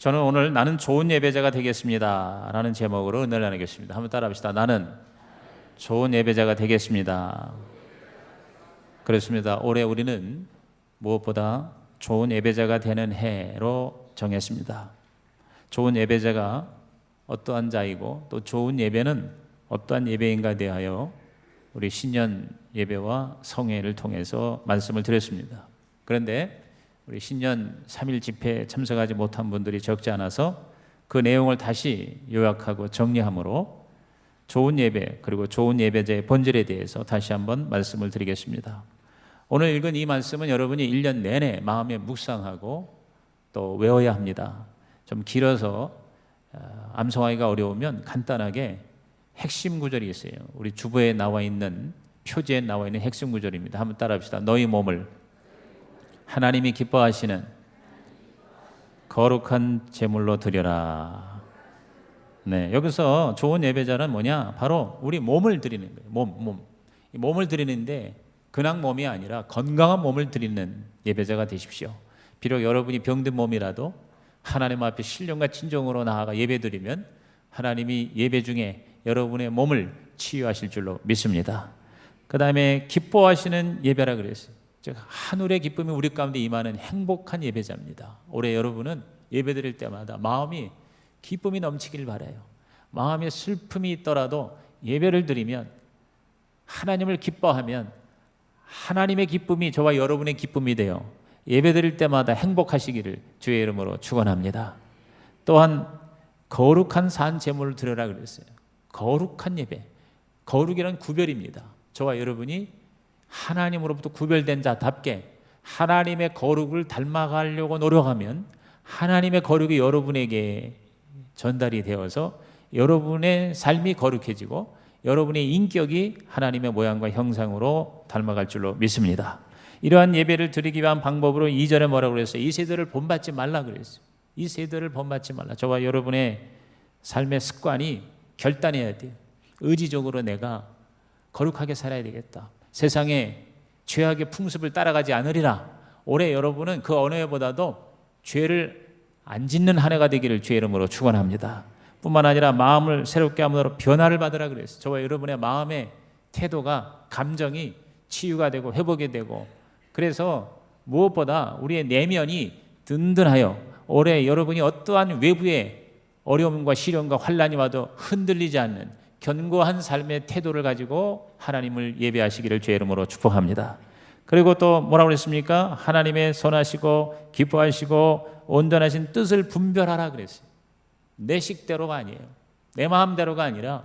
저는 오늘 나는 좋은 예배자가 되겠습니다 라는 제목으로 은혜를 나누겠습니다. 한번 따라합시다. 나는 좋은 예배자가 되겠습니다. 그렇습니다. 올해 우리는 무엇보다 좋은 예배자가 되는 해로 정했습니다. 좋은 예배자가 어떠한 자이고 또 좋은 예배는 어떠한 예배인가 대하여 우리 신년 예배와 성회를 통해서 말씀을 드렸습니다. 그런데 우리 신년 3일 집회에 참석하지 못한 분들이 적지 않아서 그 내용을 다시 요약하고 정리함으로 좋은 예배 그리고 좋은 예배자의 본질에 대해서 다시 한번 말씀을 드리겠습니다. 오늘 읽은 이 말씀은 여러분이 1년 내내 마음에 묵상하고 또 외워야 합니다. 좀 길어서 암송하기가 어려우면 간단하게 핵심 구절이 있어요. 우리 주보에 나와 있는 표지에 나와 있는 핵심 구절입니다. 한번 따라합시다. 너희 몸을 하나님이 기뻐하시는 거룩한 제물로 드려라. 네, 여기서 좋은 예배자는 뭐냐? 바로 우리 몸을 드리는 거예요. 이 몸을 드리는데 그냥 몸이 아니라 건강한 몸을 드리는 예배자가 되십시오. 비록 여러분이 병든 몸이라도 하나님 앞에 신령과 진정으로 나아가 예배드리면 하나님이 예배 중에 여러분의 몸을 치유하실 줄로 믿습니다. 그 다음에 기뻐하시는 예배라 그랬어요. 즉 하늘의 기쁨이 우리 가운데 임하는 행복한 예배자입니다. 올해 여러분은 예배드릴 때마다 마음이 기쁨이 넘치길 바라요. 마음에 슬픔이 있더라도 예배를 드리면 하나님을 기뻐하면 하나님의 기쁨이 저와 여러분의 기쁨이 되어 예배드릴 때마다 행복하시기를 주의 이름으로 축원합니다. 또한 거룩한 산 제물을 드려라 그랬어요. 거룩한 예배, 거룩이란 구별입니다. 저와 여러분이 하나님으로부터 구별된 자답게 하나님의 거룩을 닮아가려고 노력하면 하나님의 거룩이 여러분에게 전달이 되어서 여러분의 삶이 거룩해지고 여러분의 인격이 하나님의 모양과 형상으로 닮아갈 줄로 믿습니다. 이러한 예배를 드리기 위한 방법으로 2절에 뭐라고 그랬어요? 이 세대를 본받지 말라 그랬어요. 이 세대를 본받지 말라. 저와 여러분의 삶의 습관이 결단해야 돼요. 의지적으로 내가 거룩하게 살아야 되겠다. 세상에 죄악의 풍습을 따라가지 않으리라. 올해 여러분은 그 어느 해보다도 죄를 안 짓는 한 해가 되기를 주의 이름으로 축원합니다. 뿐만 아니라 마음을 새롭게 함으로 변화를 받으라 그랬어요. 저와 여러분의 마음의 태도가 감정이 치유가 되고 회복이 되고 그래서 무엇보다 우리의 내면이 든든하여 올해 여러분이 어떠한 외부의 어려움과 시련과 환난이 와도 흔들리지 않는 견고한 삶의 태도를 가지고 하나님을 예배하시기를 주의 이름으로 축복합니다. 그리고 또 뭐라고 그랬습니까? 하나님의 선하시고 기뻐하시고 온전하신 뜻을 분별하라 그랬어요. 내 식대로가 아니에요. 내 마음대로가 아니라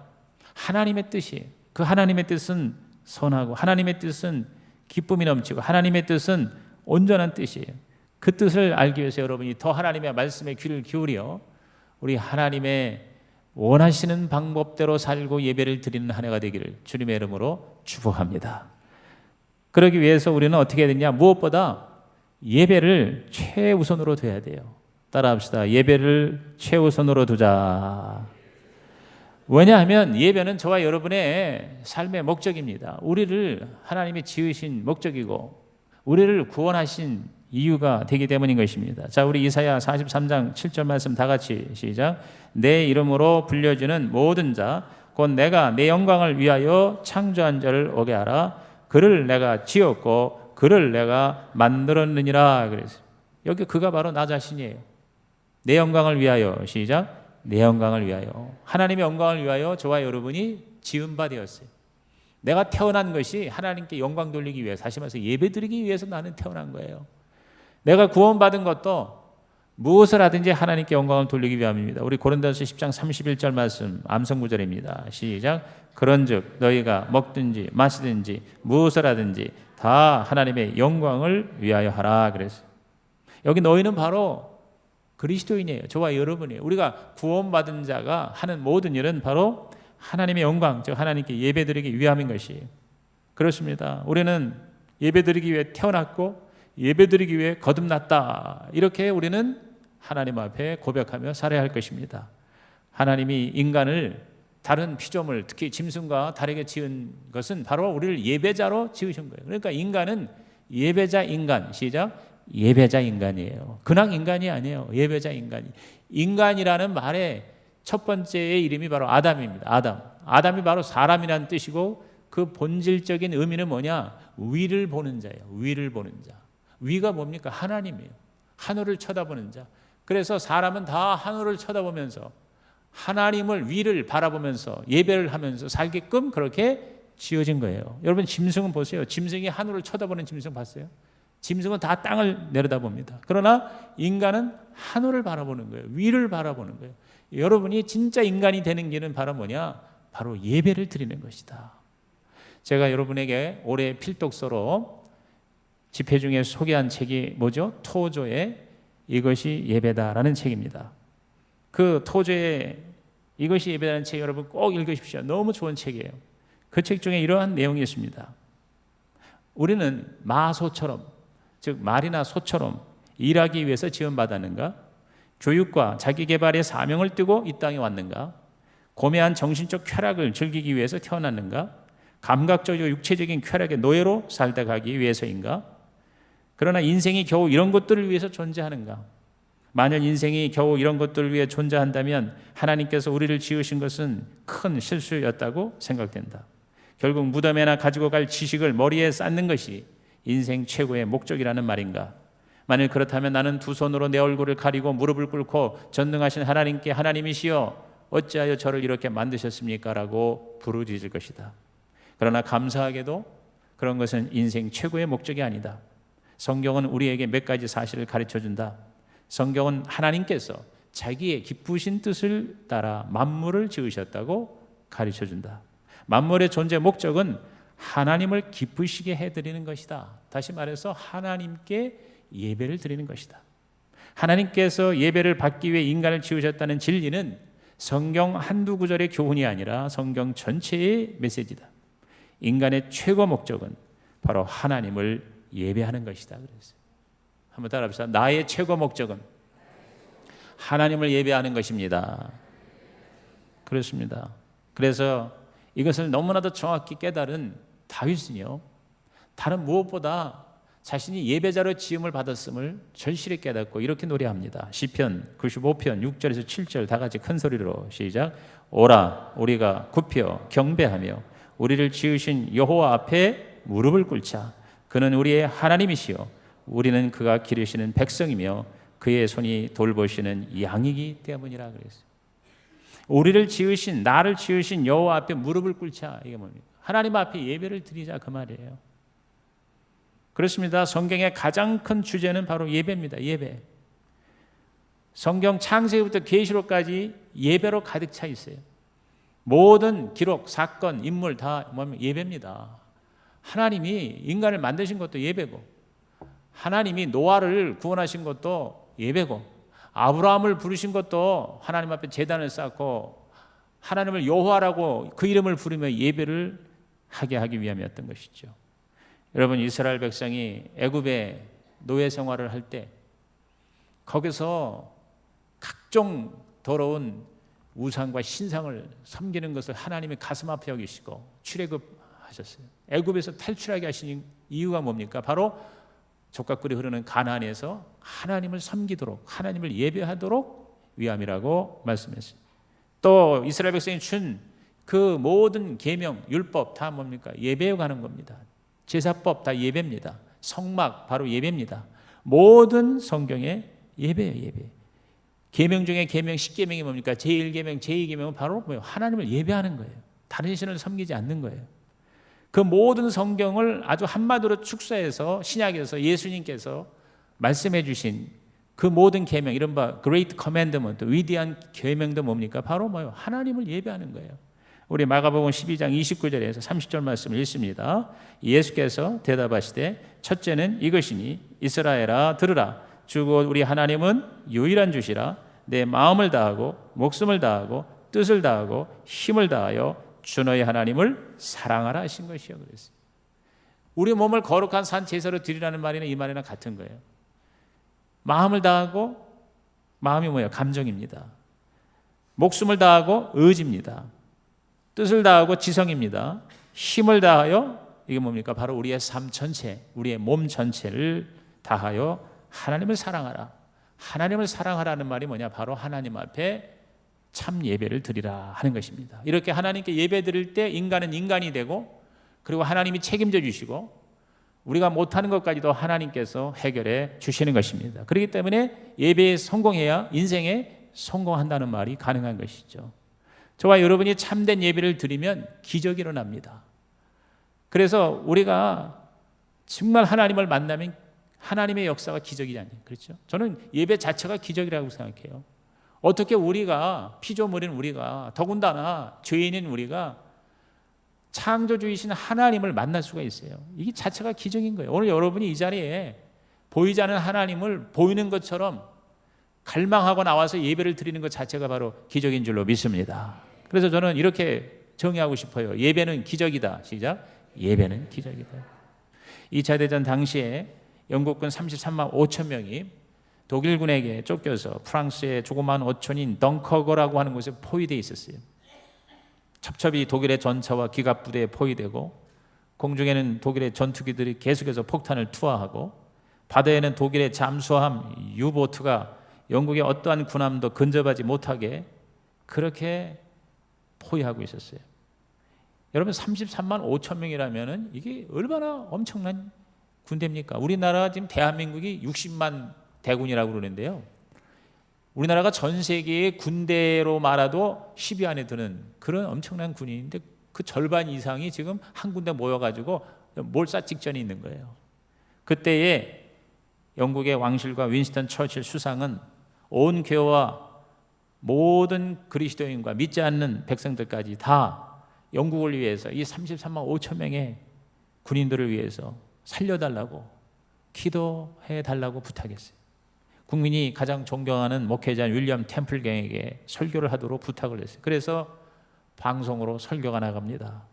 하나님의 뜻이에요. 그 하나님의 뜻은 선하고 하나님의 뜻은 기쁨이 넘치고 하나님의 뜻은 온전한 뜻이에요. 그 뜻을 알기 위해서 여러분이 더 하나님의 말씀에 귀를 기울여 우리 하나님의 원하시는 방법대로 살고 예배를 드리는 한 해가 되기를 주님의 이름으로 축복합니다. 그러기 위해서 우리는 어떻게 해야 되냐? 무엇보다 예배를 최우선으로 둬야 돼요. 따라합시다. 예배를 최우선으로 두자. 왜냐하면 예배는 저와 여러분의 삶의 목적입니다. 우리를 하나님이 지으신 목적이고 우리를 구원하신 이유가 되기 때문인 것입니다. 자, 우리 이사야 43장 7절 말씀 다 같이 시작. 내 이름으로 불려주는 모든 자 곧 내가 내 영광을 위하여 창조한 자를 오게 하라. 그를 내가 지었고 그를 내가 만들었느니라 그랬어요. 여기 그가 바로 나 자신이에요. 내 영광을 위하여 시작. 내 영광을 위하여. 하나님의 영광을 위하여 저와 여러분이 지은 바 되었어요. 내가 태어난 것이 하나님께 영광 돌리기 위해, 다시 말해서 예배 드리기 위해서 나는 태어난 거예요. 내가 구원받은 것도 무엇을 하든지 하나님께 영광을 돌리기 위함입니다. 우리 고린도서 10장 31절 말씀 암송 구절입니다. 시작. 그런즉 너희가 먹든지 마시든지 무엇을 하든지 다 하나님의 영광을 위하여 하라 그랬어요. 여기 너희는 바로 그리스도인이에요. 저와 여러분이에요. 우리가 구원받은 자가 하는 모든 일은 바로 하나님의 영광, 즉 하나님께 예배드리기 위함인 것이에요. 그렇습니다. 우리는 예배드리기 위해 태어났고 예배드리기 위해 거듭났다. 이렇게 우리는 하나님 앞에 고백하며 살아야 할 것입니다. 하나님이 인간을 다른 피조물, 특히 짐승과 다르게 지은 것은 바로 우리를 예배자로 지으신 거예요. 그러니까 인간은 예배자 인간, 시작. 예배자 인간이에요. 근황 인간이 아니에요. 예배자 인간이. 인간이라는 말의 첫 번째의 이름이 바로 아담입니다. 아담이 바로 사람이라는 뜻이고 그 본질적인 의미는 뭐냐? 위를 보는 자예요. 위를 보는 자. 위가 뭡니까? 하나님이에요. 하늘을 쳐다보는 자. 그래서 사람은 다 하늘을 쳐다보면서 하나님을 위를 바라보면서 예배를 하면서 살게끔 그렇게 지어진 거예요. 여러분 짐승은 보세요. 짐승이 하늘을 쳐다보는 짐승 봤어요? 짐승은 다 땅을 내려다봅니다. 그러나 인간은 하늘을 바라보는 거예요. 위를 바라보는 거예요. 여러분이 진짜 인간이 되는 길은 바로 뭐냐? 바로 예배를 드리는 것이다. 제가 여러분에게 올해 필독서로 집회 중에 소개한 책이 뭐죠? 토조의 이것이 예배다라는 책입니다. 그 토조의 이것이 예배다라는 책 여러분 꼭 읽으십시오. 너무 좋은 책이에요. 그 책 중에 이러한 내용이 있습니다. 우리는 마소처럼, 즉 말이나 소처럼 일하기 위해서 지원받았는가? 교육과 자기개발의 사명을 띠고 이 땅에 왔는가? 고매한 정신적 쾌락을 즐기기 위해서 태어났는가? 감각적이고 육체적인 쾌락의 노예로 살다 가기 위해서인가? 그러나 인생이 겨우 이런 것들을 위해서 존재하는가? 만약 인생이 겨우 이런 것들을 위해 존재한다면 하나님께서 우리를 지으신 것은 큰 실수였다고 생각된다. 결국 무덤에나 가지고 갈 지식을 머리에 쌓는 것이 인생 최고의 목적이라는 말인가? 만일 그렇다면 나는 두 손으로 내 얼굴을 가리고 무릎을 꿇고 전능하신 하나님께 하나님이시여 어찌하여 저를 이렇게 만드셨습니까? 라고 부르짖을 것이다. 그러나 감사하게도 그런 것은 인생 최고의 목적이 아니다. 성경은 우리에게 몇 가지 사실을 가르쳐준다. 성경은 하나님께서 자기의 기쁘신 뜻을 따라 만물을 지으셨다고 가르쳐준다. 만물의 존재 목적은 하나님을 기쁘시게 해드리는 것이다. 다시 말해서 하나님께 예배를 드리는 것이다. 하나님께서 예배를 받기 위해 인간을 지으셨다는 진리는 성경 한두 구절의 교훈이 아니라 성경 전체의 메시지다. 인간의 최고 목적은 바로 하나님을 예배하는 것이다. 그랬어요. 한번 따라합시다. 나의 최고 목적은 하나님을 예배하는 것입니다. 그렇습니다. 그래서 이것을 너무나도 정확히 깨달은 다윗은요, 다른 무엇보다 자신이 예배자로 지음을 받았음을 절실히 깨닫고 이렇게 노래합니다. 시편 95편 6절에서 7절 다 같이 큰 소리로 시작. 오라 우리가 굽혀 경배하며 우리를 지으신 여호와 앞에 무릎을 꿇자. 그는 우리의 하나님이시요 우리는 그가 기르시는 백성이며 그의 손이 돌보시는 양이기 때문이라 그랬어요. 우리를 지으신, 나를 지으신 여호와 앞에 무릎을 꿇자. 이게 뭡니까? 하나님 앞에 예배를 드리자 그 말이에요. 그렇습니다. 성경의 가장 큰 주제는 바로 예배입니다. 예배. 성경 창세기부터 계시록까지 예배로 가득 차 있어요. 모든 기록, 사건, 인물 다 예배입니다. 하나님이 인간을 만드신 것도 예배고, 하나님이 노아를 구원하신 것도 예배고, 아브라함을 부르신 것도 하나님 앞에 제단을 쌓고 하나님을 여호와라고 그 이름을 부르며 예배를 하게 하기 위함이었던 것이죠. 여러분, 이스라엘 백성이 애굽의 노예 생활을 할 때 거기서 각종 더러운 우상과 신상을 섬기는 것을 하나님이 가슴 아파 여기시고 출애굽하셨어요. 애굽에서 탈출하게 하신 이유가 뭡니까? 바로 족각꿀이 흐르는 가나안에서 하나님을 섬기도록, 하나님을 예배하도록 위함이라고 말씀했어요. 또 이스라엘 백성이 준 그 모든 계명, 율법 다 뭡니까? 예배에 관한 겁니다. 제사법 다 예배입니다. 성막 바로 예배입니다. 모든 성경의 예배예요. 예배. 계명 중에 계명 10계명이 뭡니까? 제1계명, 제2계명은 바로 뭐예요? 하나님을 예배하는 거예요. 다른 신을 섬기지 않는 거예요. 그 모든 성경을 아주 한마디로 축소해서 신약에서 예수님께서 말씀해 주신 그 모든 계명, 이른바 Great Commandment, 위대한 계명도 뭡니까? 바로 뭐예요? 하나님을 예배하는 거예요. 우리 마가복음 12장 29절에서 30절 말씀을 읽습니다. 예수께서 대답하시되 첫째는 이것이니 이스라엘아 들으라. 주 곧 우리 하나님은 유일한 주시라. 내 마음을 다하고 목숨을 다하고 뜻을 다하고 힘을 다하여 주 너의 하나님을 사랑하라 하신 것이요. 그랬어요. 우리 몸을 거룩한 산 제사로 드리라는 말이나 이 말이나 같은 거예요. 마음을 다하고, 마음이 뭐예요? 감정입니다. 목숨을 다하고 의지입니다. 뜻을 다하고 지성입니다. 힘을 다하여 이게 뭡니까? 바로 우리의 삶 전체, 우리의 몸 전체를 다하여 하나님을 사랑하라. 하나님을 사랑하라는 말이 뭐냐? 바로 하나님 앞에 참 예배를 드리라 하는 것입니다. 이렇게 하나님께 예배 드릴 때 인간은 인간이 되고, 그리고 하나님이 책임져 주시고 우리가 못하는 것까지도 하나님께서 해결해 주시는 것입니다. 그렇기 때문에 예배에 성공해야 인생에 성공한다는 말이 가능한 것이죠. 저와 여러분이 참된 예배를 드리면 기적이 일어납니다. 그래서 우리가 정말 하나님을 만나면 하나님의 역사가 기적이잖아요. 그렇죠? 저는 예배 자체가 기적이라고 생각해요. 어떻게 우리가, 피조물인 우리가, 더군다나 죄인인 우리가 창조주이신 하나님을 만날 수가 있어요. 이게 자체가 기적인 거예요. 오늘 여러분이 이 자리에 보이지 않는 하나님을 보이는 것처럼 갈망하고 나와서 예배를 드리는 것 자체가 바로 기적인 줄로 믿습니다. 그래서 저는 이렇게 정의하고 싶어요. 예배는 기적이다. 시작. 예배는 기적이다. 2차 대전 당시에 영국군 33만 5천 명이 독일군에게 쫓겨서 프랑스의 조그마한 어촌인 덩커거라고 하는 곳에 포위되어 있었어요. 첩첩이 독일의 전차와 기갑부대에 포위되고, 공중에는 독일의 전투기들이 계속해서 폭탄을 투하하고, 바다에는 독일의 잠수함 유보트가 영국의 어떠한 군함도 근접하지 못하게 그렇게 포위하고 있었어요. 여러분 33만 5천 명이라면 이게 얼마나 엄청난 군대입니까? 우리나라 지금 대한민국이 60만 대군이라고 그러는데요. 우리나라가 전 세계의 군대로 말아도 10위 안에 드는 그런 엄청난 군인인데 그 절반 이상이 지금 한 군데 모여가지고 몰살 직전에 있는 거예요. 그때에 영국의 왕실과 윈스턴 처칠 수상은 온 교와 모든 그리스도인과 믿지 않는 백성들까지 다 영국을 위해서 이 33만 5천 명의 군인들을 위해서 살려달라고, 기도해 달라고 부탁했어요. 국민이 가장 존경하는 목회자 윌리엄 템플경에게 설교를 하도록 부탁을 했어요. 그래서 방송으로 설교가 나갑니다.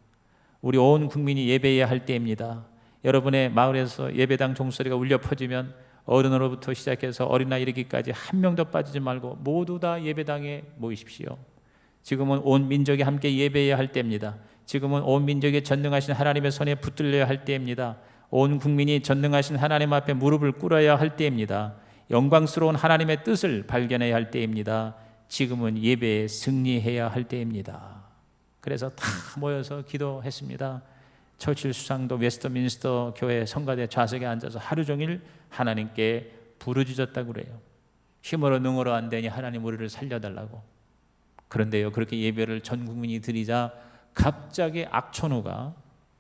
우리 온 국민이 예배해야 할 때입니다. 여러분의 마을에서 예배당 종소리가 울려 퍼지면 어른으로부터 시작해서 어린아이 이르기까지 한 명도 빠지지 말고 모두 다 예배당에 모이십시오. 지금은 온 민족이 함께 예배해야 할 때입니다. 지금은 온 민족이 전능하신 하나님의 손에 붙들려야 할 때입니다. 온 국민이 전능하신 하나님 앞에 무릎을 꿇어야 할 때입니다. 영광스러운 하나님의 뜻을 발견해야 할 때입니다. 지금은 예배에 승리해야 할 때입니다. 그래서 다 모여서 기도했습니다. 처칠 수상도 웨스트민스터 교회 성가대 좌석에 앉아서 하루 종일 하나님께 부르짖었다고 그래요. 힘으로 능으로 안 되니 하나님 우리를 살려달라고. 그런데요, 그렇게 예배를 전 국민이 드리자 갑자기 악천후가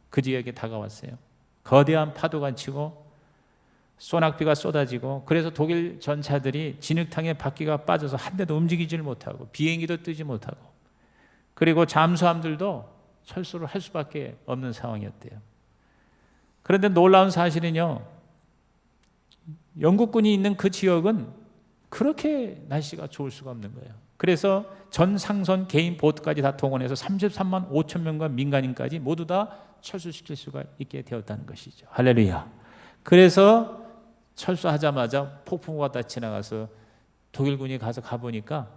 그 지역에 다가왔어요. 거대한 파도가 치고 소낙비가 쏟아지고, 그래서 독일 전차들이 진흙탕에 바퀴가 빠져서 한 대도 움직이질 못하고 비행기도 뜨지 못하고, 그리고 잠수함들도 철수를 할 수밖에 없는 상황이었대요. 그런데 놀라운 사실은요, 영국군이 있는 그 지역은 그렇게 날씨가 좋을 수가 없는 거예요. 그래서 전 상선 개인 보트까지 다 동원해서 33만 5천 명과 민간인까지 모두 다 철수시킬 수가 있게 되었다는 것이죠. 할렐루야. 그래서 철수하자마자 폭풍우가 다 지나가서 독일군이 가보니까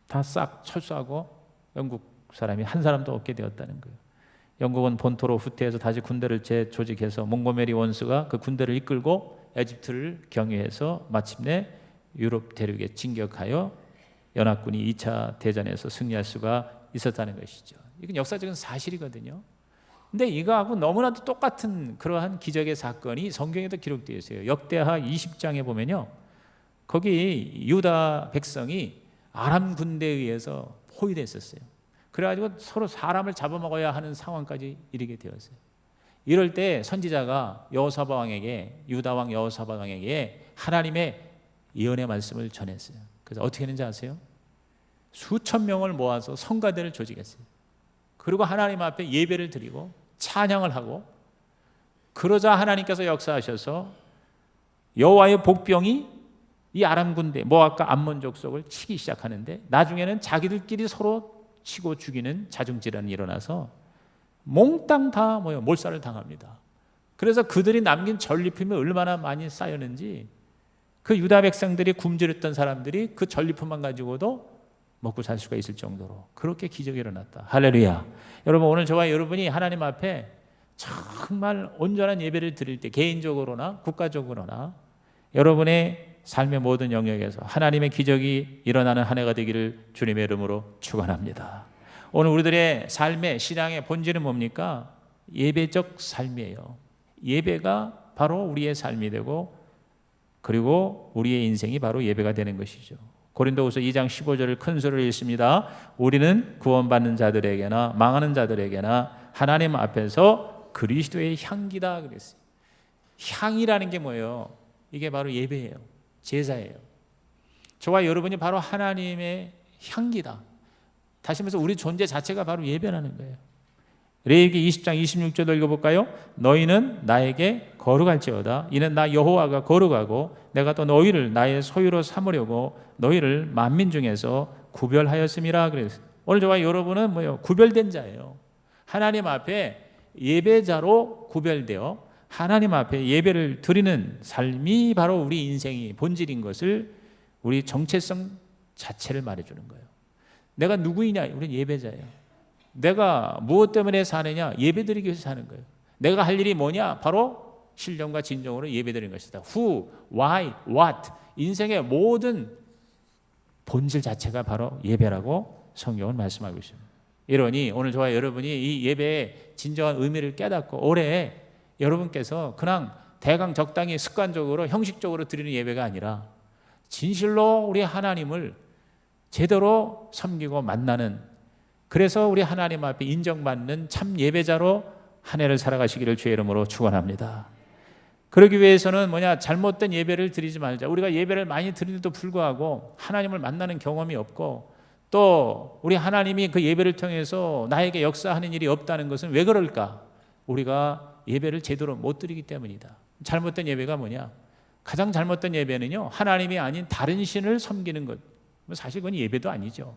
다 싹 철수하고 영국 사람이 한 사람도 없게 되었다는 거예요. 영국은 본토로 후퇴해서 다시 군대를 재조직해서 몽고메리 원수가 그 군대를 이끌고 에집트를 경유해서 마침내 유럽 대륙에 진격하여 연합군이 2차 대전에서 승리할 수가 있었다는 것이죠. 이건 역사적인 사실이거든요. 근데 이거하고 너무나도 똑같은 그러한 기적의 사건이 성경에도 기록되어 있어요. 역대하 20장에 보면요, 거기 유다 백성이 아람 군대에 의해서 포위됐었어요. 그래가지고 서로 사람을 잡아먹어야 하는 상황까지 이르게 되었어요. 이럴 때 선지자가 여호사밧 왕에게, 유다 왕 여호사밧 왕에게 하나님의 예언의 말씀을 전했어요. 그래서 어떻게 했는지 아세요? 수천 명을 모아서 성가대를 조직했어요. 그리고 하나님 앞에 예배를 드리고 찬양을 하고, 그러자 하나님께서 역사하셔서 여호와의 복병이 이 아람 군대 모압과 암몬 족속을 치기 시작하는데, 나중에는 자기들끼리 서로 치고 죽이는 자중질환이 일어나서 몽땅 다 몰살을 당합니다. 그래서 그들이 남긴 전리품이 얼마나 많이 쌓였는지 그 유다 백성들이 굶주렸던 사람들이 그 전리품만 가지고도 먹고 살 수가 있을 정도로 그렇게 기적이 일어났다. 할렐루야. 여러분, 오늘 저와 여러분이 하나님 앞에 정말 온전한 예배를 드릴 때, 개인적으로나 국가적으로나 여러분의 삶의 모든 영역에서 하나님의 기적이 일어나는 한 해가 되기를 주님의 이름으로 축원합니다. 오늘 우리들의 삶의 신앙의 본질은 뭡니까? 예배적 삶이에요. 예배가 바로 우리의 삶이 되고, 그리고 우리의 인생이 바로 예배가 되는 것이죠. 고린도후서 2장 15절을 큰 소리로 읽습니다. 우리는 구원받는 자들에게나 망하는 자들에게나 하나님 앞에서 그리스도의 향기다 그랬어요. 향이라는 게 뭐예요? 이게 바로 예배예요. 제사예요. 저와 여러분이 바로 하나님의 향기다. 다시 말해서 우리 존재 자체가 바로 예배라는 거예요. 레위기 20장 26절도 읽어볼까요? 너희는 나에게 거룩할지어다. 이는 나 여호와가 거룩하고 내가 또 너희를 나의 소유로 삼으려고 너희를 만민 중에서 구별하였음이라 그랬어요. 오늘 저와 여러분은 뭐예요? 구별된 자예요. 하나님 앞에 예배자로 구별되어 하나님 앞에 예배를 드리는 삶이 바로 우리 인생이 본질인 것을, 우리 정체성 자체를 말해주는 거예요. 내가 누구이냐? 우리는 예배자예요. 내가 무엇 때문에 사느냐? 예배드리기 위해서 사는 거예요. 내가 할 일이 뭐냐? 바로 신령과 진정으로 예배드리는 것이다. Who, why, what. 인생의 모든 본질 자체가 바로 예배라고 성경은 말씀하고 있습니다. 이러니 오늘 저와 여러분이 이 예배의 진정한 의미를 깨닫고 올해 여러분께서 그냥 대강 적당히 습관적으로 형식적으로 드리는 예배가 아니라 진실로 우리 하나님을 제대로 섬기고 만나는, 그래서 우리 하나님 앞에 인정받는 참 예배자로 한 해를 살아가시기를 주의 이름으로 축원합니다. 그러기 위해서는 뭐냐? 잘못된 예배를 드리지 말자. 우리가 예배를 많이 드리는데도 불구하고 하나님을 만나는 경험이 없고, 또 우리 하나님이 그 예배를 통해서 나에게 역사하는 일이 없다는 것은 왜 그럴까? 우리가 예배를 제대로 못 드리기 때문이다. 잘못된 예배가 뭐냐? 가장 잘못된 예배는요, 하나님이 아닌 다른 신을 섬기는 것. 사실 그건 예배도 아니죠.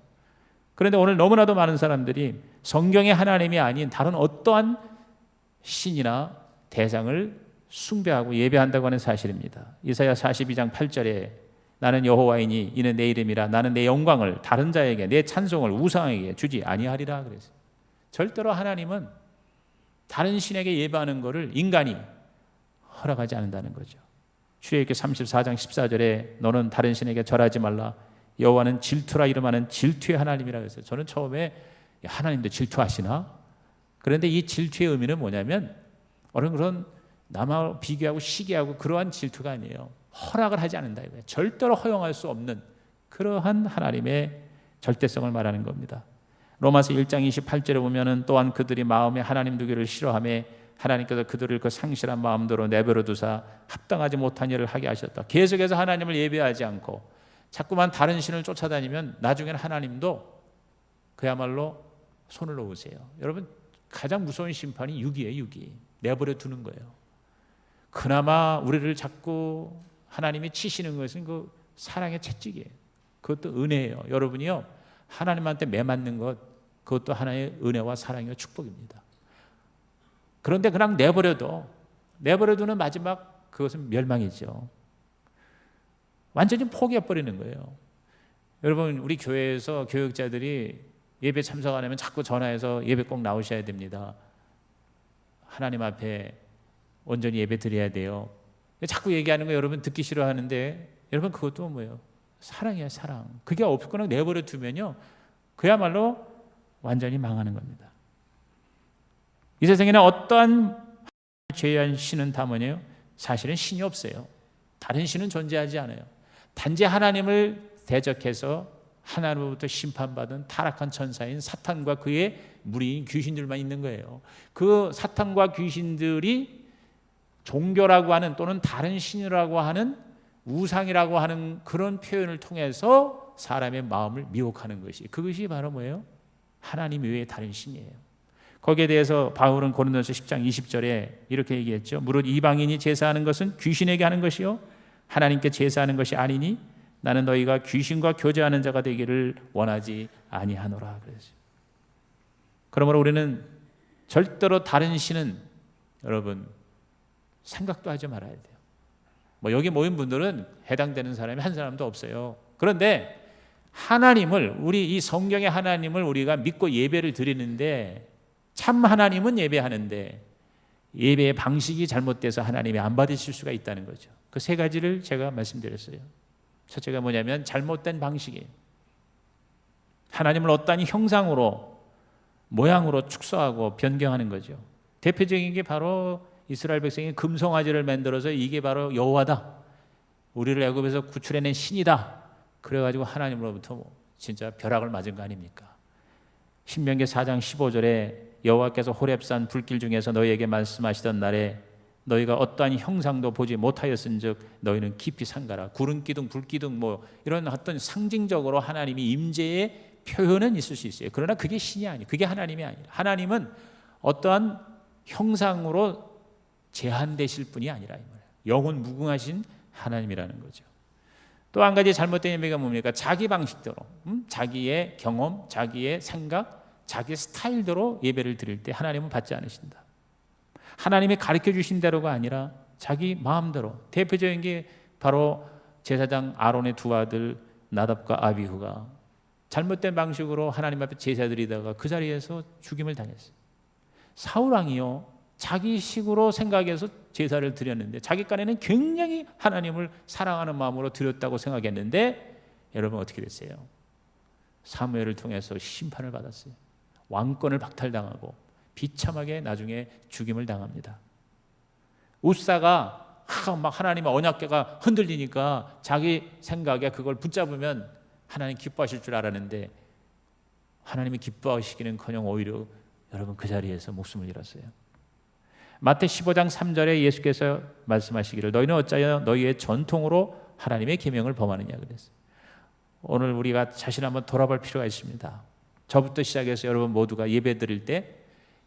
그런데 오늘 너무나도 많은 사람들이 성경의 하나님이 아닌 다른 어떠한 신이나 대상을 숭배하고 예배한다고 하는 사실입니다. 이사야 42장 8절에 나는 여호와이니 이는 내 이름이라 나는 내 영광을 다른 자에게 내 찬송을 우상에게 주지 아니하리라 그랬어요. 절대로 하나님은 다른 신에게 예배하는 것을 인간이 허락하지 않는다는 거죠. 출애굽기 34장 14절에 너는 다른 신에게 절하지 말라 여호와는 질투라 이름하는 질투의 하나님이라 그랬어요. 저는 처음에 하나님도 질투하시나? 그런데 이 질투의 의미는 뭐냐면 어느 그런 남하고 비교하고 시기하고 그러한 질투가 아니에요. 허락을 하지 않는다 이거예요. 절대로 허용할 수 없는 그러한 하나님의 절대성을 말하는 겁니다. 로마서 1장 28절에 보면은 또한 그들이 마음에 하나님 두기를 싫어하며 하나님께서 그들을 그 상실한 마음대로 내버려 두사 합당하지 못한 일을 하게 하셨다. 계속해서 하나님을 예배하지 않고 자꾸만 다른 신을 쫓아다니면 나중에는 하나님도 그야말로 손을 놓으세요. 여러분 가장 무서운 심판이 유기예요. 유기. 내버려 두는 거예요. 그나마 우리를 자꾸 하나님이 치시는 것은 그 사랑의 채찍이에요. 그것도 은혜예요. 여러분이요 하나님한테 매맞는 것 그것도 하나의 은혜와 사랑과 축복입니다. 그런데 그냥 내버려두는 마지막 그것은 멸망이죠. 완전히 포기해버리는 거예요. 여러분 우리 교회에서 교육자들이 예배 참석 안 하면 자꾸 전화해서 예배 꼭 나오셔야 됩니다. 하나님 앞에 온전히 예배 드려야 돼요. 자꾸 얘기하는 거 여러분 듣기 싫어하는데 여러분 그것도 뭐예요? 사랑이야 사랑. 그게 없거나 내버려 두면요 그야말로 완전히 망하는 겁니다. 이 세상에는 어떠한 죄한 신은 다 뭐냐요? 사실은 신이 없어요. 다른 신은 존재하지 않아요. 단지 하나님을 대적해서 하나님으로부터 심판받은 타락한 천사인 사탄과 그의 무리인 귀신들만 있는 거예요. 그 사탄과 귀신들이 종교라고 하는 또는 다른 신이라고 하는 우상이라고 하는 그런 표현을 통해서 사람의 마음을 미혹하는 것이 그것이 바로 뭐예요? 하나님 외에 다른 신이에요. 거기에 대해서 바울은 고린도서 10장 20절에 이렇게 얘기했죠. 무릇 이방인이 제사하는 것은 귀신에게 하는 것이요 하나님께 제사하는 것이 아니니 나는 너희가 귀신과 교제하는 자가 되기를 원하지 아니하노라 그랬어요. 그러므로 우리는 절대로 다른 신은 여러분 생각도 하지 말아야 돼요. 뭐 여기 모인 분들은 해당되는 사람이 한 사람도 없어요. 그런데 하나님을 우리 이 성경의 하나님을 우리가 믿고 예배를 드리는데 참 하나님은 예배하는데 예배의 방식이 잘못돼서 하나님이 안 받으실 수가 있다는 거죠. 그 세 가지를 제가 말씀드렸어요. 첫째가 뭐냐면 잘못된 방식이에요. 하나님을 어떠한 형상으로, 모양으로 축소하고 변경하는 거죠. 대표적인 게 바로 이스라엘 백성이 금송아지를 만들어서 이게 바로 여호와다, 우리를 애굽에서 구출해낸 신이다, 그래가지고 하나님으로부터 진짜 벼락을 맞은 거 아닙니까? 신명기 4장 15절에 여호와께서 호렙산 불길 중에서 너희에게 말씀하시던 날에 너희가 어떠한 형상도 보지 못하였은즉 너희는 깊이 삼가라. 구름 기둥, 불 기둥, 뭐 이런 어떤 상징적으로 하나님이 임재의 표현은 있을 수 있어요. 그러나 그게 신이 아니에요. 그게 하나님이 아니에요. 하나님은 어떠한 형상으로 제한되실 분이 아니라 이 말이에요. 영원 무궁하신 하나님이라는 거죠. 또 한 가지 잘못된 예배가 뭡니까? 자기 방식대로, 자기의 경험, 자기의 생각, 자기 스타일대로 예배를 드릴 때 하나님은 받지 않으신다. 하나님이 가르쳐 주신 대로가 아니라 자기 마음대로. 대표적인 게 바로 제사장 아론의 두 아들 나답과 아비후가 잘못된 방식으로 하나님 앞에 제사 드리다가 그 자리에서 죽임을 당했어요. 사울왕이요, 자기 식으로 생각해서 제사를 드렸는데 자기 깐에는 굉장히 하나님을 사랑하는 마음으로 드렸다고 생각했는데 여러분 어떻게 됐어요? 사무엘을 통해서 심판을 받았어요. 왕권을 박탈당하고 비참하게 나중에 죽임을 당합니다. 우사가 막 하나님의 언약궤가 흔들리니까 자기 생각에 그걸 붙잡으면 하나님 기뻐하실 줄 알았는데 하나님이 기뻐하시기는커녕 오히려 여러분 그 자리에서 목숨을 잃었어요. 마태 15장 3절에 예수께서 말씀하시기를 너희는 어찌하여 너희의 전통으로 하나님의 계명을 범하느냐 그랬어요. 오늘 우리가 자신 한번 돌아볼 필요가 있습니다. 저부터 시작해서 여러분 모두가 예배 드릴 때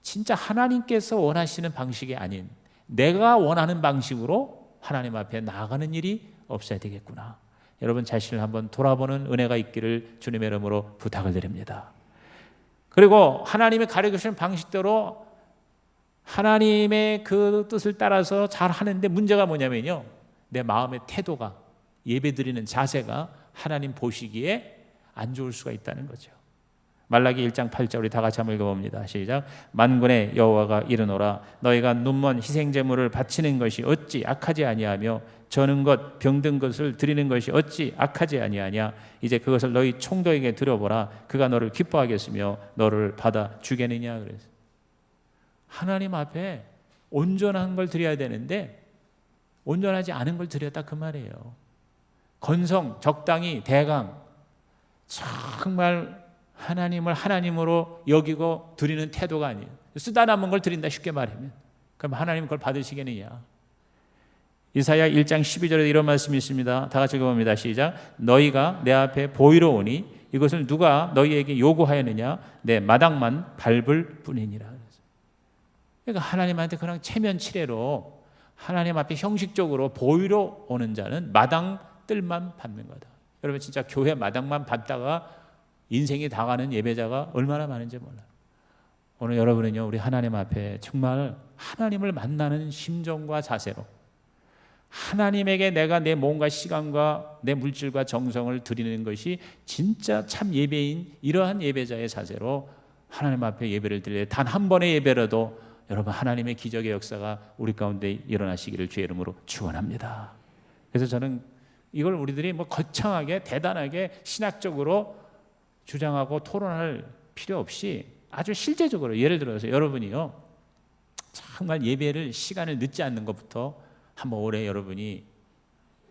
진짜 하나님께서 원하시는 방식이 아닌 내가 원하는 방식으로 하나님 앞에 나아가는 일이 없어야 되겠구나. 여러분 자신을 한번 돌아보는 은혜가 있기를 주님의 이름으로 부탁을 드립니다. 그리고 하나님의 가르쳐주신 방식대로 하나님의 그 뜻을 따라서 잘 하는데 문제가 뭐냐면요, 내 마음의 태도가, 예배드리는 자세가 하나님 보시기에 안 좋을 수가 있다는 거죠. 말라기 1장 8절 우리 다 같이 한번 읽어봅니다. 시작. 만군의 여호와가 이르노라 너희가 눈먼 희생제물을 바치는 것이 어찌 악하지 아니하며 저는 것 병든 것을 드리는 것이 어찌 악하지 아니하냐. 이제 그것을 너희 총독에게 드려보라. 그가 너를 기뻐하겠으며 너를 받아 주겠느냐. 그래서 하나님 앞에 온전한 걸 드려야 되는데 온전하지 않은 걸 드렸다 그 말이에요. 건성, 적당히, 대강, 정말 하나님을 하나님으로 여기고 드리는 태도가 아니에요. 쓰다 남은 걸 드린다 쉽게 말하면. 그럼 하나님 그걸 받으시겠느냐. 이사야 1장 12절에 이런 말씀이 있습니다. 다 같이 읽어봅니다. 시작. 너희가 내 앞에 보이러 오니 이것을 누가 너희에게 요구하였느냐. 내 마당만 밟을 뿐이니라. 그러니까 하나님한테 그냥 체면치레로 하나님 앞에 형식적으로 보이러 오는 자는 마당 뜰만 밟는 거다. 여러분 진짜 교회 마당만 밟다가 인생이 다 가는 예배자가 얼마나 많은지 몰라요. 오늘 여러분은요, 우리 하나님 앞에 정말 하나님을 만나는 심정과 자세로 하나님에게 내가 내 몸과 시간과 내 물질과 정성을 드리는 것이 진짜 참 예배인 이러한 예배자의 자세로 하나님 앞에 예배를 드릴 때 단 한 번의 예배라도 여러분 하나님의 기적의 역사가 우리 가운데 일어나시기를 주의 이름으로 축원합니다. 그래서 저는 이걸 우리들이 뭐 거창하게 대단하게 신학적으로 주장하고 토론할 필요 없이 아주 실제적으로 예를 들어서 여러분이요 정말 예배를 시간을 늦지 않는 것부터 한번 올해 여러분이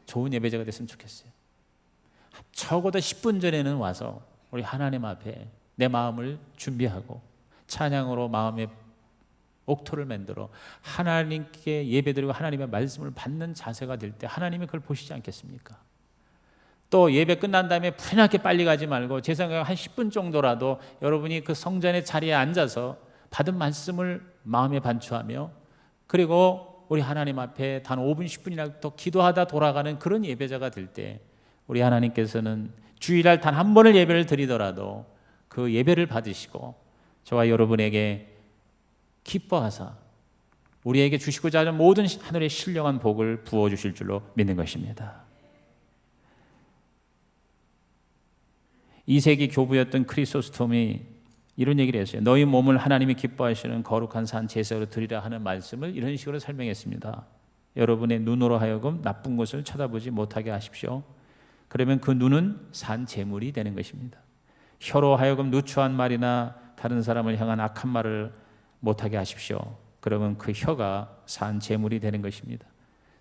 좋은 예배자가 됐으면 좋겠어요. 적어도 10분 전에는 와서 우리 하나님 앞에 내 마음을 준비하고 찬양으로 마음의 옥토를 만들어 하나님께 예배드리고 하나님의 말씀을 받는 자세가 될 때 하나님이 그걸 보시지 않겠습니까? 또 예배 끝난 다음에 불편하게 빨리 가지 말고 제 생각에 한 10분 정도라도 여러분이 그 성전의 자리에 앉아서 받은 말씀을 마음에 반추하며 그리고 우리 하나님 앞에 단 5분 10분이라도 더 기도하다 돌아가는 그런 예배자가 될 때 우리 하나님께서는 주일날 단 한 번을 예배를 드리더라도 그 예배를 받으시고 저와 여러분에게 기뻐하사 우리에게 주시고자 하는 모든 하늘의 신령한 복을 부어주실 줄로 믿는 것입니다. 2세기 교부였던 크리소스톰이 이런 얘기를 했어요. 너희 몸을 하나님이 기뻐하시는 거룩한 산 제사로 드리라 하는 말씀을 이런 식으로 설명했습니다. 여러분의 눈으로 하여금 나쁜 것을 쳐다보지 못하게 하십시오. 그러면 그 눈은 산 제물이 되는 것입니다. 혀로 하여금 누추한 말이나 다른 사람을 향한 악한 말을 못하게 하십시오. 그러면 그 혀가 산 제물이 되는 것입니다.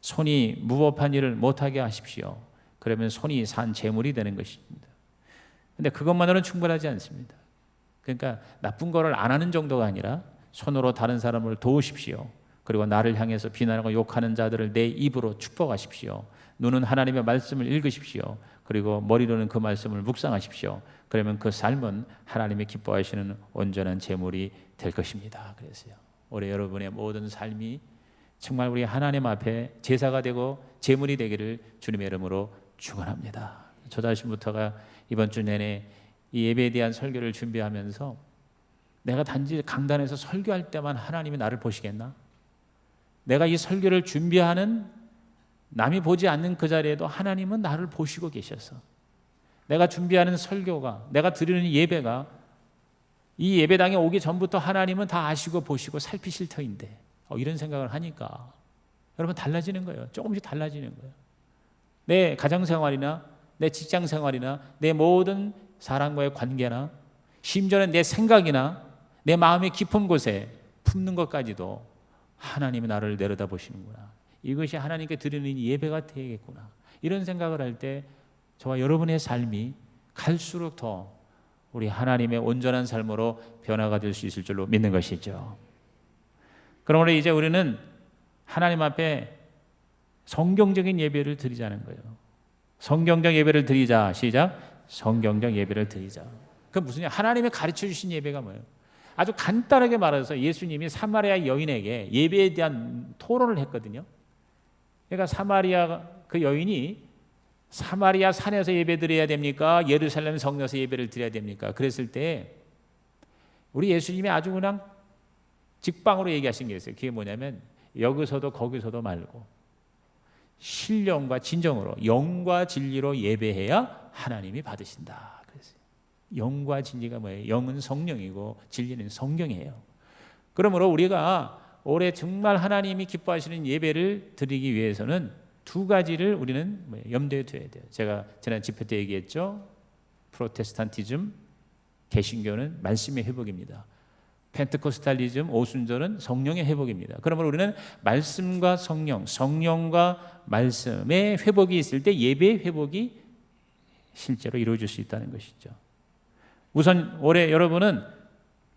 손이 무법한 일을 못하게 하십시오. 그러면 손이 산 제물이 되는 것입니다. 근데 그것만으로는 충분하지 않습니다. 그러니까 나쁜 거를 안 하는 정도가 아니라 손으로 다른 사람을 도우십시오. 그리고 나를 향해서 비난하고 욕하는 자들을 내 입으로 축복하십시오. 눈은 하나님의 말씀을 읽으십시오. 그리고 머리로는 그 말씀을 묵상하십시오. 그러면 그 삶은 하나님이 기뻐하시는 온전한 제물이 될 것입니다. 그래서요, 올해 여러분의 모든 삶이 정말 우리 하나님 앞에 제사가 되고 제물이 되기를 주님의 이름으로 축원합니다. 저 자신부터가 이번 주 내내 이 예배에 대한 설교를 준비하면서 내가 단지 강단에서 설교할 때만 하나님이 나를 보시겠나? 내가 이 설교를 준비하는 남이 보지 않는 그 자리에도 하나님은 나를 보시고 계셔서 내가 준비하는 설교가, 내가 드리는 예배가 이 예배당에 오기 전부터 하나님은 다 아시고 보시고 살피실 터인데 이런 생각을 하니까 여러분 달라지는 거예요. 조금씩 달라지는 거예요. 내 가정생활이나 내 직장생활이나 내 모든 사람과의 관계나 심지어는 내 생각이나 내 마음의 깊은 곳에 품는 것까지도 하나님이 나를 내려다보시는구나. 이것이 하나님께 드리는 예배가 되겠구나. 이런 생각을 할 때 저와 여러분의 삶이 갈수록 더 우리 하나님의 온전한 삶으로 변화가 될 수 있을 줄로 믿는 것이죠. 그러므로 이제 우리는 하나님 앞에 성경적인 예배를 드리자는 거예요. 성경적 예배를 드리자. 시작. 성경적 예배를 드리자. 그 무슨 하나님의 가르쳐 주신 예배가 뭐예요? 아주 간단하게 말해서 예수님이 사마리아 여인에게 예배에 대한 토론을 했거든요. 그러니까 사마리아 그 여인이 사마리아 산에서 예배 드려야 됩니까? 예루살렘 성내에서 예배를 드려야 됩니까? 그랬을 때 우리 예수님이 아주 그냥 직방으로 얘기하신 게 있어요. 그게 뭐냐면 여기서도 거기서도 말고 신령과 진정으로 영과 진리로 예배해야 하나님이 받으신다. 그랬어요. 영과 진리가 뭐예요? 영은 성령이고 진리는 성경이에요. 그러므로 우리가 올해 정말 하나님이 기뻐하시는 예배를 드리기 위해서는 두 가지를 우리는 염두에 둬야 돼요. 제가 지난 집회 때 얘기했죠. 프로테스탄티즘, 개신교는 말씀의 회복입니다. 펜테코스탈리즘, 오순절은 성령의 회복입니다. 그러므로 우리는 말씀과 성령, 성령과 말씀의 회복이 있을 때 예배의 회복이 실제로 이루어질 수 있다는 것이죠. 우선 올해 여러분은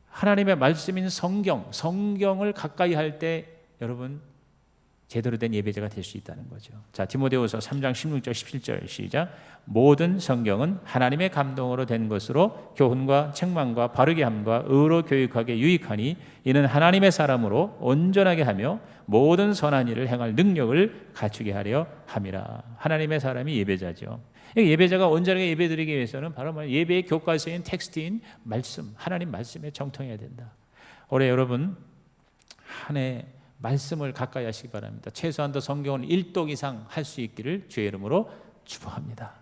하나님의 말씀인 성경을 가까이 할 때 여러분 제대로 된 예배자가 될 수 있다는 거죠. 자, 디모데후서 3장 16절 17절 시작. 모든 성경은 하나님의 감동으로 된 것으로 교훈과 책망과 바르게 함과 의로 교육하게 유익하니 이는 하나님의 사람으로 온전하게 하며 모든 선한 일을 행할 능력을 갖추게 하려 함이라. 하나님의 사람이 예배자죠. 예배자가 온전하게 예배드리기 위해서는 바로 예배의 교과서인 텍스트인 말씀, 하나님 말씀에 정통해야 된다. 올해 여러분 한 해 말씀을 가까이 하시기 바랍니다. 최소한도 성경을 1독 이상 할 수 있기를 주의 이름으로 축복합니다.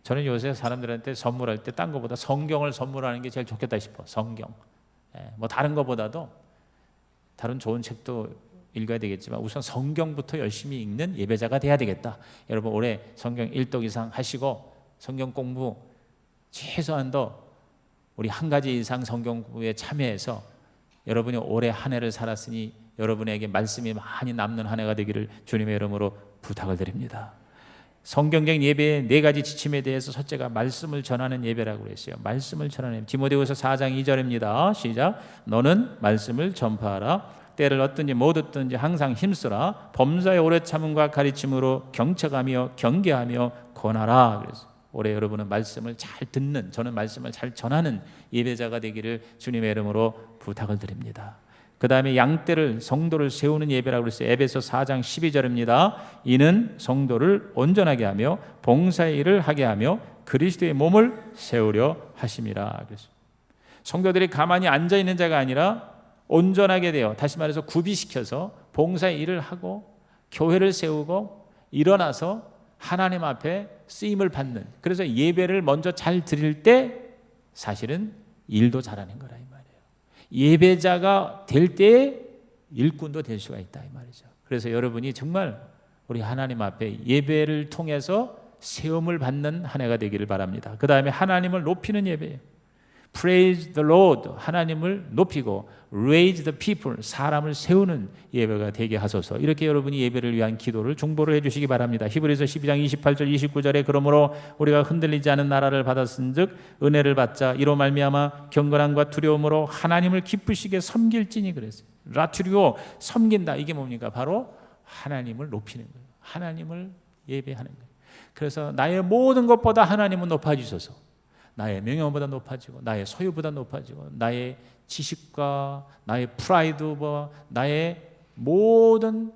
저는 요새 사람들한테 선물할 때 딴 것보다 성경을 선물하는 게 제일 좋겠다 싶어. 성경. 뭐 다른 것보다도 다른 좋은 책도 읽어야 되겠지만 우선 성경부터 열심히 읽는 예배자가 돼야 되겠다. 여러분 올해 성경 1독 이상 하시고 성경 공부 최소한도 우리 한 가지 이상 성경 공부에 참여해서 여러분이 올해 한 해를 살았으니 여러분에게 말씀이 많이 남는 한 해가 되기를 주님의 이름으로 부탁을 드립니다. 성경적 예배의 네 가지 지침에 대해서 첫째가 말씀을 전하는 예배라고 그랬어요. 말씀을 전하는 예배. 디모데후서 4장 2절입니다. 시작. 너는 말씀을 전파하라. 때를 얻든지 못 얻든지 항상 힘쓰라. 범사에 오래 참음과 가르침으로 경책하며 경계하며 권하라. 그래서 올해 여러분은 말씀을 잘 듣는, 저는 말씀을 잘 전하는 예배자가 되기를 주님의 이름으로 부탁을 드립니다. 그 다음에 양떼를 성도를 세우는 예배라고 그랬어요. 에베소 4장 12절입니다. 이는 성도를 온전하게 하며 봉사의 일을 하게 하며 그리스도의 몸을 세우려 하심이라. 그래서 성도들이 가만히 앉아 있는 자가 아니라 온전하게 되어, 다시 말해서 구비시켜서 봉사의 일을 하고 교회를 세우고 일어나서 하나님 앞에 쓰임을 받는, 그래서 예배를 먼저 잘 드릴 때 사실은 일도 잘하는 거라 이 말이에요. 예배자가 될 때 일꾼도 될 수가 있다 이 말이죠. 그래서 여러분이 정말 우리 하나님 앞에 예배를 통해서 세움을 받는 한 해가 되기를 바랍니다. 그 다음에 하나님을 높이는 예배예요. Praise the Lord, 하나님을 높이고 Raise the people, 사람을 세우는 예배가 되게 하소서. 이렇게 여러분이 예배를 위한 기도를 중보를 해주시기 바랍니다. 히브리서 12장 28절 29절에 그러므로 우리가 흔들리지 않은 나라를 받았은즉 은혜를 받자 이로 말미암아 경건함과 두려움으로 하나님을 기쁘시게 섬길지니 그랬어요. 라투리오, 섬긴다. 이게 뭡니까? 바로 하나님을 높이는 거예요. 하나님을 예배하는 거예요. 그래서 나의 모든 것보다 하나님은 높아지소서. 나의 명예보다 높아지고 나의 소유보다 높아지고 나의 지식과 나의 프라이드와 나의 모든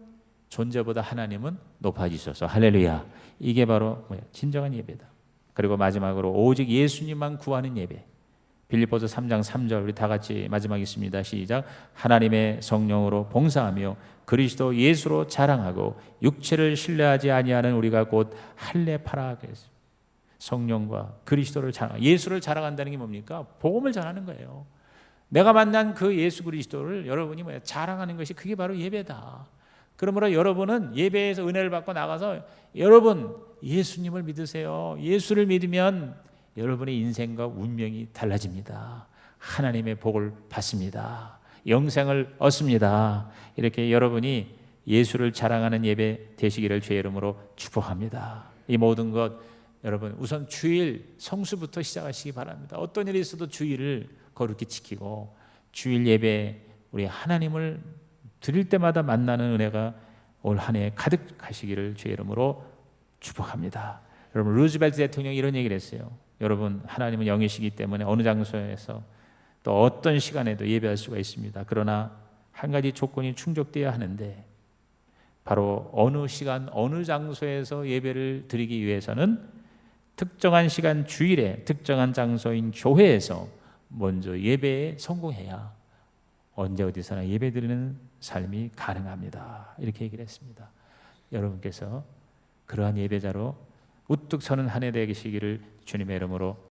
존재보다 하나님은 높아지소서. 할렐루야. 이게 바로 진정한 예배다. 그리고 마지막으로 오직 예수님만 구하는 예배. 빌립보서 3장 3절 우리 다 같이 마지막 있습니다. 시작. 하나님의 성령으로 봉사하며 그리스도 예수로 자랑하고 육체를 신뢰하지 아니하는 우리가 곧 할례파라 그랬습니다. 성령과 그리스도를 자랑, 예수를 자랑한다는 게 뭡니까? 복음을 전하는 거예요. 내가 만난 그 예수 그리스도를 여러분이 자랑하는 것이 그게 바로 예배다. 그러므로 여러분은 예배에서 은혜를 받고 나가서 여러분 예수님을 믿으세요. 예수를 믿으면 여러분의 인생과 운명이 달라집니다. 하나님의 복을 받습니다. 영생을 얻습니다. 이렇게 여러분이 예수를 자랑하는 예배 되시기를 주의 이름으로 축복합니다. 이 모든 것 여러분 우선 주일 성수부터 시작하시기 바랍니다. 어떤 일이 있어도 주일을 거룩히 지키고 주일 예배 우리 하나님을 드릴 때마다 만나는 은혜가 올 한 해 가득하시기를 주의 이름으로 축복합니다. 여러분 루즈벨트 대통령이 이런 얘기를 했어요. 여러분 하나님은 영이시기 때문에 어느 장소에서 또 어떤 시간에도 예배할 수가 있습니다. 그러나 한 가지 조건이 충족되어야 하는데 바로 어느 시간 어느 장소에서 예배를 드리기 위해서는 특정한 시간 주일에 특정한 장소인 교회에서 먼저 예배에 성공해야 언제 어디서나 예배드리는 삶이 가능합니다. 이렇게 얘기를 했습니다. 여러분께서 그러한 예배자로 우뚝 서는 한 해 되시기를 주님의 이름으로